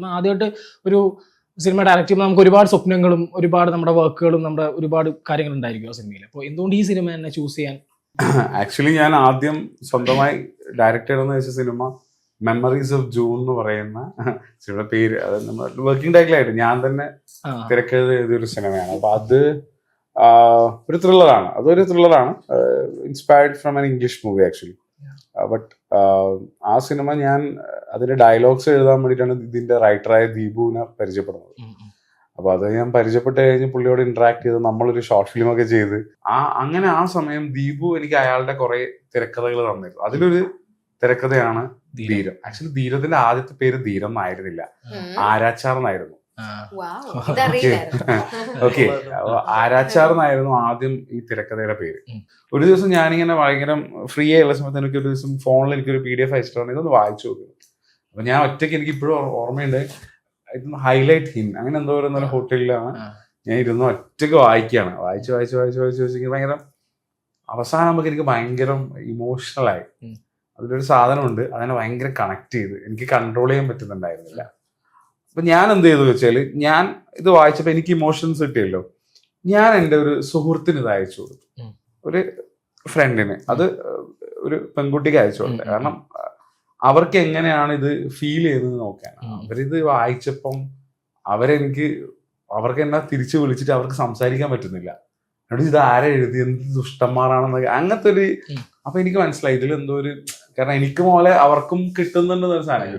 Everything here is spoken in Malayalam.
ആദ്യമായിട്ട് ഒരു സിനിമ ഡയറക്റ്റ് ചെയ്യുമ്പോൾ നമുക്ക് ഒരുപാട് സ്വപ്നങ്ങളും ഒരുപാട് നമ്മുടെ വർക്കുകളും നമ്മുടെ ഒരുപാട് കാര്യങ്ങൾ ഉണ്ടായിരിക്കും ആ സിനിമയിൽ. അപ്പോൾ എന്തുകൊണ്ട് ഈ സിനിമ തന്നെ ചൂസ് ചെയ്യാൻ? ആക്ച്വലി ഞാൻ ആദ്യം സ്വന്തമായി ഡയറക്റ്റ് ചെയ്യണമെന്ന് വെച്ച സിനിമ മെമ്മറീസ് ഓഫ് ജൂൺ എന്ന് പറയുന്ന സിനിമയുടെ പേര്, അത് നമ്മൾ വർക്കിംഗ് ടൈറ്റിലായിട്ട് ഞാൻ തന്നെ തിരക്കഥ എഴുതിയൊരു സിനിമയാണ്. അപ്പൊ അത് ഒരു ത്രില്ലറാണ്. അതൊരു ത്രില്ലറാണ്, inspired from an English movie actually. But ആ സിനിമ ഞാൻ അതിന്റെ ഡയലോഗ്സ് എഴുതാൻ വേണ്ടിയിട്ടാണ് ഇതിന്റെ റൈറ്ററായ ദീപുവിനെ പരിചയപ്പെടുന്നത്. അപ്പൊ അത് ഞാൻ പരിചയപ്പെട്ട് കഴിഞ്ഞ് പുള്ളിയോട് ഇന്ററാക്ട് ചെയ്ത് നമ്മളൊരു ഷോർട്ട് ഫിലിം ഒക്കെ ചെയ്ത് അങ്ങനെ ആ സമയം ദീപു എനിക്ക് അയാളുടെ കുറെ തിരക്കഥകൾ തന്നിരുന്നു. അതിലൊരു തിരക്കഥയാണ് ധീരം. ആക്ച്വലി ധീരത്തിന്റെ ആദ്യത്തെ പേര് ധീരം എന്നായിരുന്നില്ല, ആരാച്ചാർ എന്നായിരുന്നു. ഓക്കെ, ആരാച്ചാർ എന്നായിരുന്നു ആദ്യം ഈ തിരക്കഥയുടെ പേര്. ഒരു ദിവസം ഞാനിങ്ങനെ ഭയങ്കര ഫ്രീ ആയുള്ള സമയത്ത് എനിക്ക് ഒരു ദിവസം ഫോണിൽ എനിക്കൊരു PDF അയച്ചിട്ടാണ് ഇതൊന്ന് വായിച്ചു നോക്കുന്നത്. അപ്പൊ ഞാൻ ഒറ്റയ്ക്ക്, എനിക്ക് ഇപ്പോഴും ഓർമ്മയുണ്ട്, ഇതൊന്ന് ഹൈലൈറ്റ് ഹിൻ അങ്ങനെ എന്തോ ഒരു ഹോട്ടലിലാണ് ഞാൻ ഇരുന്ന് ഒറ്റയ്ക്ക് വായിക്കുകയാണ്. വായിച്ച് ഭയങ്കര അവസാനം നമുക്ക് എനിക്ക് ഭയങ്കര ഇമോഷണലായി. അതിലൊരു സാധനമുണ്ട്, അതിനെ ഭയങ്കര കണക്ട് ചെയ്ത് എനിക്ക് കൺട്രോൾ ചെയ്യാൻ പറ്റുന്നുണ്ടായിരുന്നില്ല. അപ്പൊ ഞാൻ എന്ത് ചെയ്തു വെച്ചാല്, ഞാൻ ഇത് വായിച്ചപ്പോ എനിക്ക് ഇമോഷൻസ് കിട്ടിയല്ലോ, ഞാൻ എൻ്റെ ഒരു സുഹൃത്തിന് ഇത് അയച്ചു കൊടുത്തു, ഒരു ഫ്രണ്ടിന്. അത് ഒരു പെൺകുട്ടിക്ക് അയച്ചു കൊടുത്തത്. കാരണം അവർക്ക് എങ്ങനെയാണ് ഇത് ഫീൽ ചെയ്തത് നോക്കാൻ. അവരിത് വായിച്ചപ്പം അവർക്ക് എന്നാ തിരിച്ചു വിളിച്ചിട്ട് അവർക്ക് സംസാരിക്കാൻ പറ്റുന്നില്ല. എന്നിട്ട് ഇത് ആരെ എഴുതി, എന്ത് ദുഷ്ടന്മാരാണെന്നൊക്കെ അങ്ങനത്തെ ഒരു. അപ്പൊ എനിക്ക് മനസ്സിലായി ഇതിൽ എന്തോ ഒരു, കാരണം എനിക്ക് പോലെ അവർക്കും കിട്ടുന്നുണ്ടെന്നൊരു സാധനം കിട്ടി.